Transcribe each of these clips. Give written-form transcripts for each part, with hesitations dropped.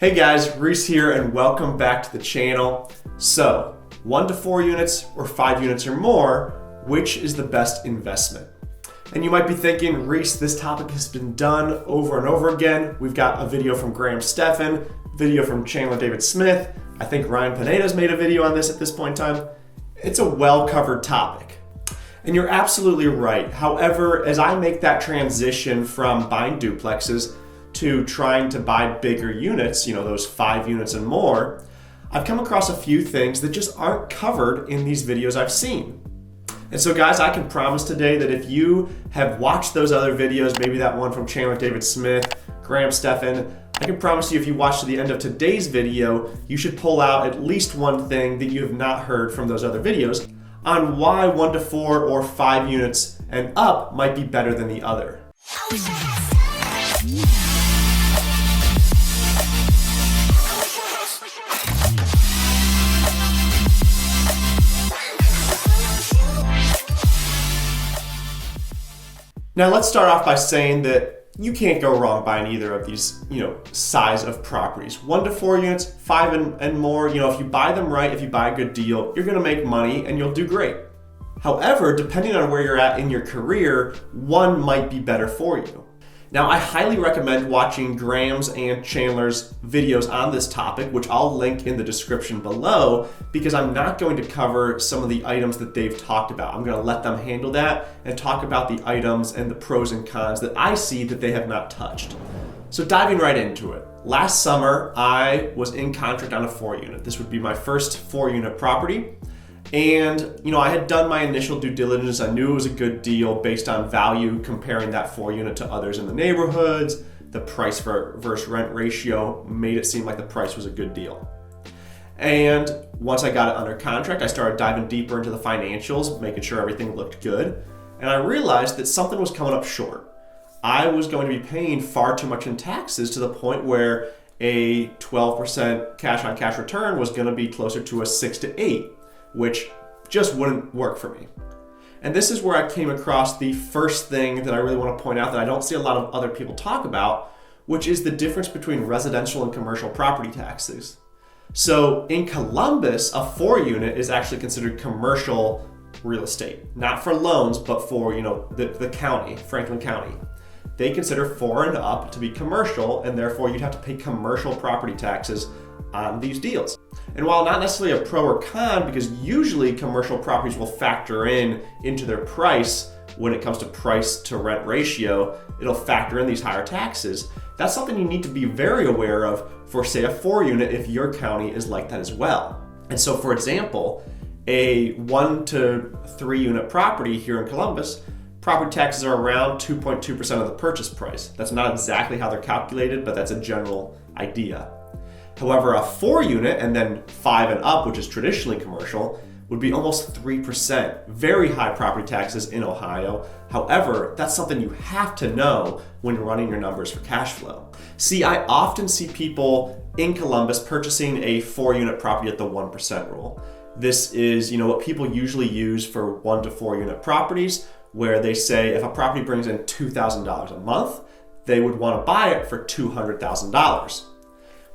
Hey guys, Reese here and welcome back to the channel. So, 1 to 4 units or 5 units or more, which is the best investment? And you might be thinking, Reese, this topic has been done over and over again. We've got a video from Graham Stephan, video from Chandler David Smith. I think Ryan Pineda's made a video on this at this point in time. It's a well-covered topic. And you're absolutely right. However, as I make that transition from buying duplexes to trying to buy bigger units, those 5 units and more, I've come across a few things that just aren't covered in these videos I've seen. And so guys, I can promise today that if you have watched those other videos, maybe that one from Chandler David Smith, Graham Stephan, I can promise you if you watch to the end of today's video, you should pull out at least one thing that you have not heard from those other videos on why 1 to 4 or 5 units and up might be better than the other. Now let's start off by saying that you can't go wrong buying either of these, size of properties. 1 to 4 units, 5 and more, if you buy them right, if you buy a good deal, you're gonna make money and you'll do great. However, depending on where you're at in your career, one might be better for you. Now, I highly recommend watching Graham's and Chandler's videos on this topic, which I'll link in the description below, because I'm not going to cover some of the items that they've talked about. I'm going to let them handle that and talk about the items and the pros and cons that I see that they have not touched. So diving right into it. Last summer, I was in contract on a 4 unit. This would be my first 4 unit property. And, I had done my initial due diligence. I knew it was a good deal based on value, comparing that 4 unit to others in the neighborhoods. The price versus rent ratio made it seem like the price was a good deal. And once I got it under contract, I started diving deeper into the financials, making sure everything looked good. And I realized that something was coming up short. I was going to be paying far too much in taxes to the point where a 12% cash on cash return was going to be closer to a 6 to 8. Which just wouldn't work for me. And this is where I came across the first thing that I really want to point out that I don't see a lot of other people talk about, which is the difference between residential and commercial property taxes. So in Columbus, a 4 unit is actually considered commercial real estate, not for loans, but for the county, Franklin County. They consider 4 and up to be commercial, and therefore you'd have to pay commercial property taxes on these deals. And while not necessarily a pro or con, because usually commercial properties will factor into their price when it comes to price to rent ratio, it'll factor in these higher taxes. That's something you need to be very aware of for, say, a 4 unit if your county is like that as well. And so, for example, a 1 to 3 unit property here in Columbus, property taxes are around 2.2% of the purchase price. That's not exactly how they're calculated, but that's a general idea. However, a 4 unit and then 5 and up, which is traditionally commercial, would be almost 3%. Very high property taxes in Ohio. However, that's something you have to know when running your numbers for cash flow. See, I often see people in Columbus purchasing a 4 unit property at the 1% rule. This is, what people usually use for 1 to 4 unit properties, where they say if a property brings in $2,000 a month, they would want to buy it for $200,000.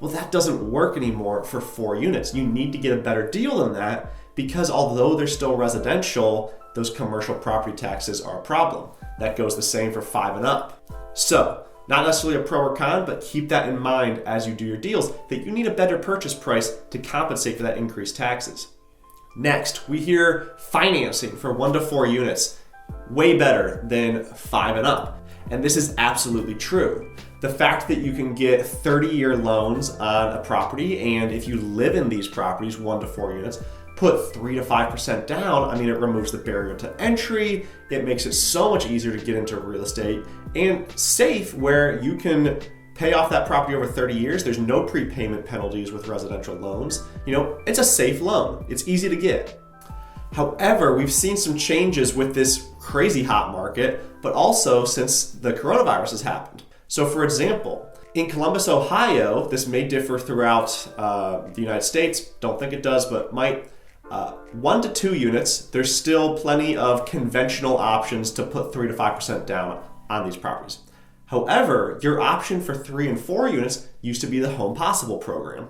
Well, that doesn't work anymore for 4 units. You need to get a better deal than that, because although they're still residential, those commercial property taxes are a problem. That goes the same for 5 and up. So, not necessarily a pro or con, but keep that in mind as you do your deals, that you need a better purchase price to compensate for that increased taxes. Next, we hear financing for 1 to 4 units. Way better than 5 and up. And this is absolutely true. The fact that you can get 30-year loans on a property, and if you live in these properties, 1 to 4 units, put 3 to 5% down, it removes the barrier to entry. It makes it so much easier to get into real estate and safe, where you can pay off that property over 30 years. There's no prepayment penalties with residential loans. It's a safe loan. It's easy to get. However, we've seen some changes with this crazy hot market, but also since the coronavirus has happened. So for example, in Columbus, Ohio, this may differ throughout the United States, don't think it does, but might. 1 to 2 units, there's still plenty of conventional options to put 3 to 5% down on these properties. However, your option for 3 and 4 units used to be the Home Possible program.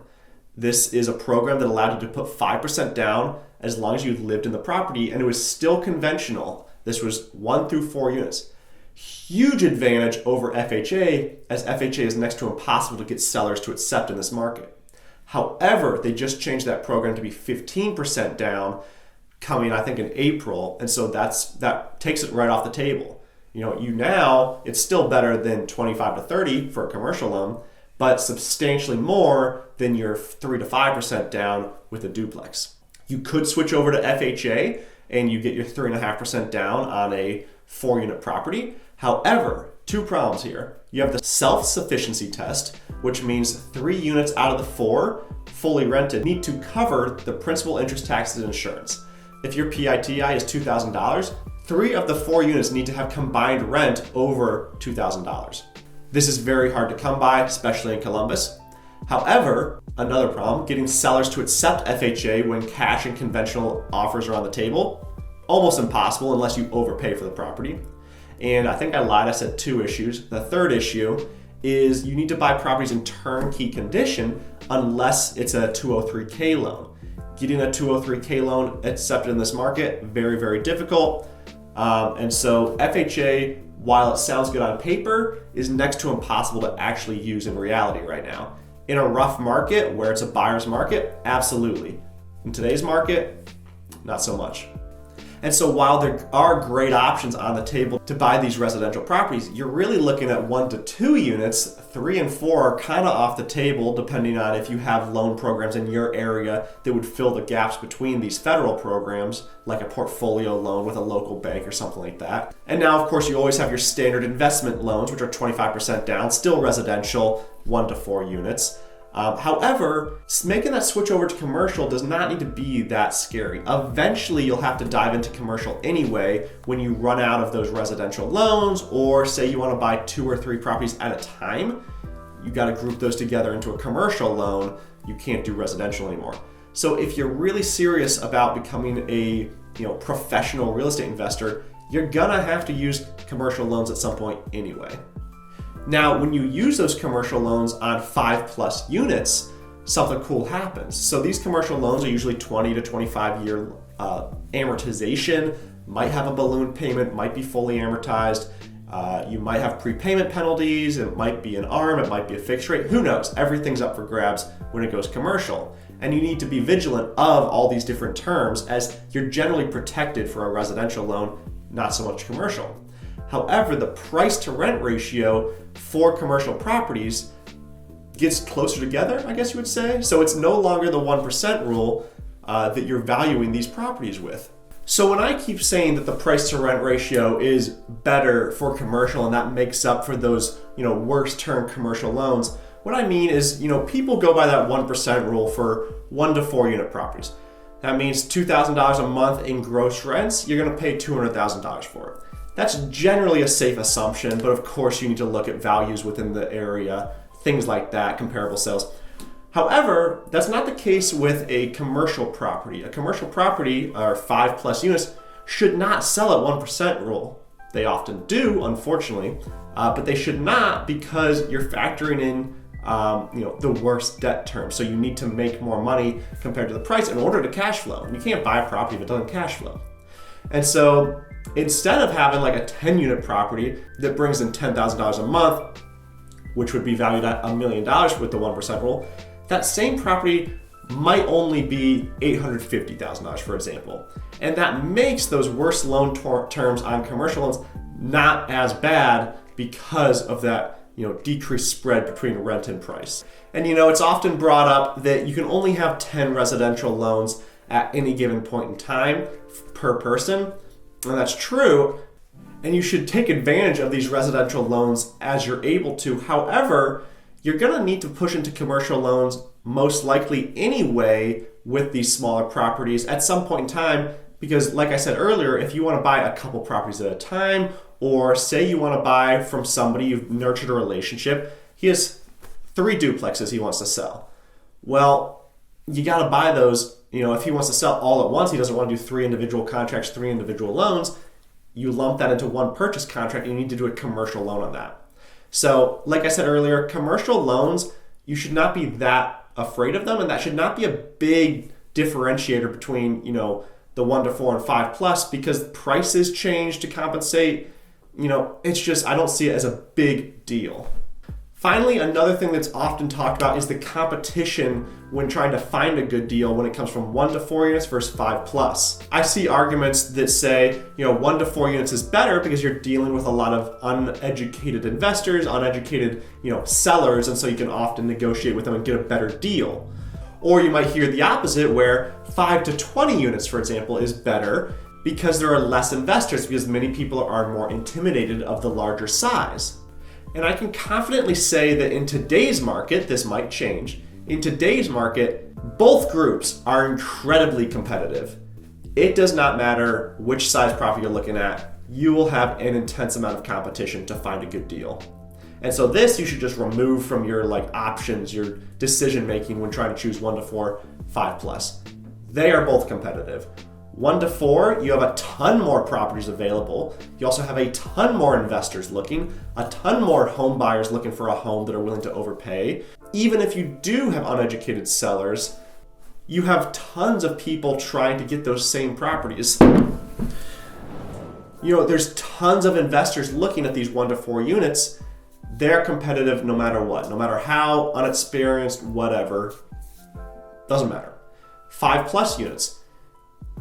This is a program that allowed you to put 5% down as long as you lived in the property, and it was still conventional. This was 1 through 4 units. Huge advantage over FHA, as FHA is next to impossible to get sellers to accept in this market. However, they just changed that program to be 15% down coming, I think, in April, and so that takes it right off the table. Now, it's still better than 25 to 30 for a commercial loan, but substantially more than your 3 to 5% down with a duplex. You could switch over to FHA and you get your 3.5% down on a 4-unit property. However, 2 problems here. You have the self-sufficiency test, which means 3 units out of the 4 fully rented need to cover the principal, interest, taxes, and insurance. If your PITI is $2,000, 3 of the 4 units need to have combined rent over $2,000. This is very hard to come by, especially in Columbus. However, another problem, getting sellers to accept FHA when cash and conventional offers are on the table, almost impossible unless you overpay for the property. And I think I lied, I said 2 issues. The third issue is you need to buy properties in turnkey condition unless it's a 203K loan. Getting a 203K loan accepted in this market, very, very difficult. And so FHA, while it sounds good on paper, is next to impossible to actually use in reality right now. In a rough market where it's a buyer's market, absolutely. In today's market, not so much. And so while there are great options on the table to buy these residential properties, you're really looking at 1 to 2 units. 3 and 4 are kind of off the table depending on if you have loan programs in your area that would fill the gaps between these federal programs, like a portfolio loan with a local bank or something like that. And now, of course, you always have your standard investment loans, which are 25% down, still residential, 1 to 4 units. However, making that switch over to commercial does not need to be that scary. Eventually, you'll have to dive into commercial anyway when you run out of those residential loans, or say you want to buy 2 or 3 properties at a time. You got to group those together into a commercial loan. You can't do residential anymore. So if you're really serious about becoming a professional real estate investor, you're gonna have to use commercial loans at some point anyway. Now, when you use those commercial loans on 5+ units, something cool happens. So these commercial loans are usually 20 to 25 year amortization, might have a balloon payment, might be fully amortized. You might have prepayment penalties, it might be an ARM, it might be a fixed rate, who knows? Everything's up for grabs when it goes commercial. And you need to be vigilant of all these different terms, as you're generally protected for a residential loan, not so much commercial. However, the price to rent ratio for commercial properties gets closer together, I guess you would say. So it's no longer the 1% rule that you're valuing these properties with. So when I keep saying that the price to rent ratio is better for commercial and that makes up for those, worse term commercial loans, what I mean is, people go by that 1% rule for 1 to 4 unit properties. That means $2,000 a month in gross rents, you're gonna pay $200,000 for it. That's generally a safe assumption, but of course you need to look at values within the area, things like that, comparable sales. However, that's not the case with a commercial property. A commercial property, or 5+ units, should not sell at 1% rule. They often do, unfortunately, but they should not, because you're factoring in the worst debt terms. So you need to make more money compared to the price in order to cash flow. And you can't buy a property if it doesn't cash flow. And so instead of having like a 10-unit property that brings in $10,000 a month, which would be valued at $1 million with the 1% rule, that same property might only be $850,000, for example. And that makes those worst loan terms on commercial loans not as bad because of that decreased spread between rent and price. And it's often brought up that you can only have 10 residential loans at any given point in time per person. And that's true. And you should take advantage of these residential loans as you're able to. However, you're gonna need to push into commercial loans most likely anyway with these smaller properties at some point in time, because like I said earlier, if you wanna buy a couple properties at a time, or say you wanna buy from somebody you've nurtured a relationship, he has 3 duplexes he wants to sell. Well, you gotta buy those, if he wants to sell all at once, he doesn't wanna do 3 individual contracts, 3 individual loans, you lump that into one purchase contract and you need to do a commercial loan on that. So like I said earlier, commercial loans, you should not be that afraid of them, and that should not be a big differentiator between, the 1 to 4 and 5 plus, because prices change to compensate. It's just, I don't see it as a big deal. Finally, another thing that's often talked about is the competition when trying to find a good deal when it comes from 1 to 4 units versus 5 plus. I see arguments that say, 1 to 4 units is better because you're dealing with a lot of uneducated investors, uneducated, sellers, and so you can often negotiate with them and get a better deal. Or you might hear the opposite, where 5 to 20 units, for example, is better because there are less investors, because many people are more intimidated of the larger size. And I can confidently say that in today's market, this might change. In today's market, both groups are incredibly competitive. It does not matter which size property you're looking at, you will have an intense amount of competition to find a good deal. And so this you should just remove from your options, your decision making when trying to choose 1 to 4, 5 plus. They are both competitive. 1 to 4, you have a ton more properties available. You also have a ton more investors looking, a ton more home buyers looking for a home that are willing to overpay. Even if you do have uneducated sellers, you have tons of people trying to get those same properties. There's tons of investors looking at these 1 to 4 units. They're competitive no matter what, no matter how unexperienced, whatever, doesn't matter. 5 plus units.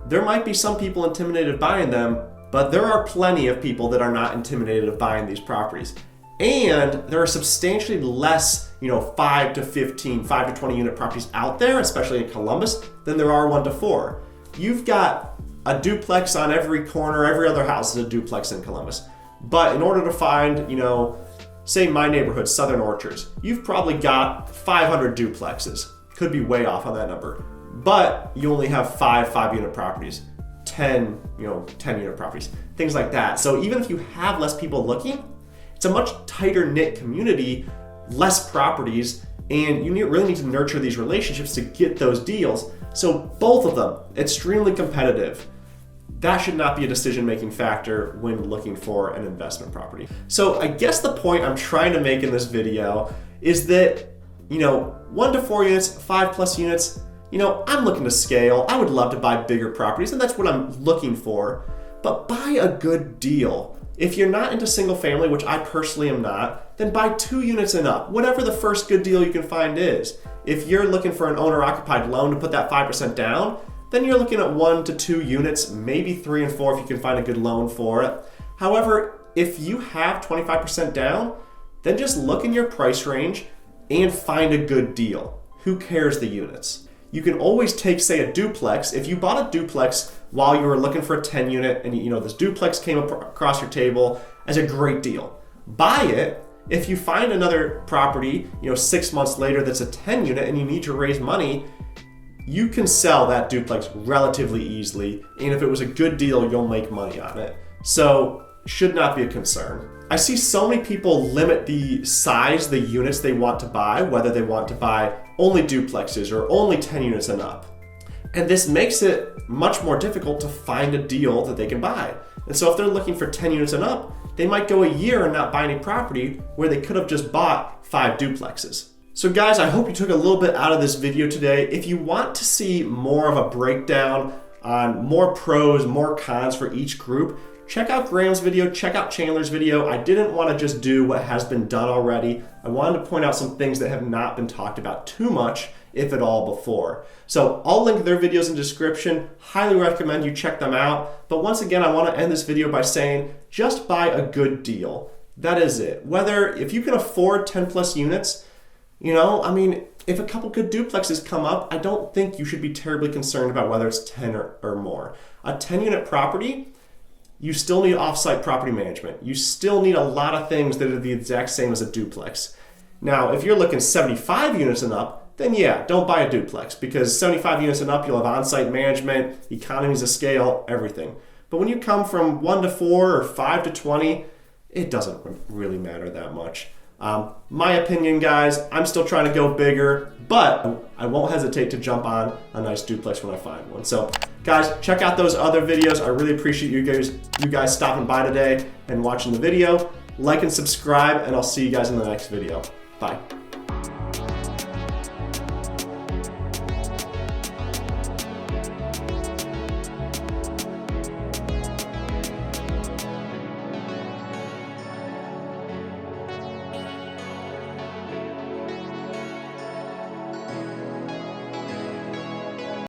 There might be some people intimidated buying them, but there are plenty of people that are not intimidated of buying these properties. And there are substantially less, 5 to 15, 5 to 20 unit properties out there, especially in Columbus, than there are 1 to 4. You've got a duplex on every corner, every other house is a duplex in Columbus. But in order to find, say my neighborhood, Southern Orchards, you've probably got 500 duplexes. Could be way off on that number. But you only have 5 unit properties, 10 unit properties, things like that. So even if you have less people looking, it's a much tighter knit community, less properties, and you really need to nurture these relationships to get those deals. So both of them, extremely competitive. That should not be a decision-making factor when looking for an investment property. So I guess the point I'm trying to make in this video is that, 1 to 4 units, 5 plus units, I'm looking to scale. I would love to buy bigger properties, and that's what I'm looking for. But buy a good deal. If you're not into single family, which I personally am not, then buy 2 units and up, whatever the first good deal you can find is. If you're looking for an owner-occupied loan to put that 5% down, then you're looking at 1 to 2 units, maybe 3 and 4 if you can find a good loan for it. However, if you have 25% down, then just look in your price range and find a good deal. Who cares the units? You can always take, say, a duplex. If you bought a duplex while you were looking for a 10 unit and this duplex came across your table as a great deal, buy it. If you find another property, 6 months later that's a 10 unit and you need to raise money, you can sell that duplex relatively easily. And if it was a good deal, you'll make money on it. So should not be a concern. I see so many people limit the size, the units they want to buy, whether they want to buy only duplexes or only 10 units and up. And this makes it much more difficult to find a deal that they can buy. And so if they're looking for 10 units and up, they might go a year and not buy any property where they could have just bought 5 duplexes. So guys, I hope you took a little bit out of this video today. If you want to see more of a breakdown on more pros, more cons for each group, check out Graham's video, check out Chandler's video. I didn't want to just do what has been done already. I wanted to point out some things that have not been talked about too much, if at all, before. So I'll link their videos in the description. Highly recommend you check them out. But once again, I want to end this video by saying, just buy a good deal. That is it. If you can afford 10 plus units, if a couple good duplexes come up, I don't think you should be terribly concerned about whether it's 10 or more. A 10 unit property, you still need off-site property management. You still need a lot of things that are the exact same as a duplex. Now, if you're looking 75 units and up, then yeah, don't buy a duplex, because 75 units and up, you'll have on-site management, economies of scale, everything. But when you come from 1 to 4 or 5 to 20, it doesn't really matter that much. My opinion, guys, I'm still trying to go bigger, but I won't hesitate to jump on a nice duplex when I find one. So guys, check out those other videos. I really appreciate you guys stopping by today and watching the video. Like and subscribe, and I'll see you guys in the next video. Bye.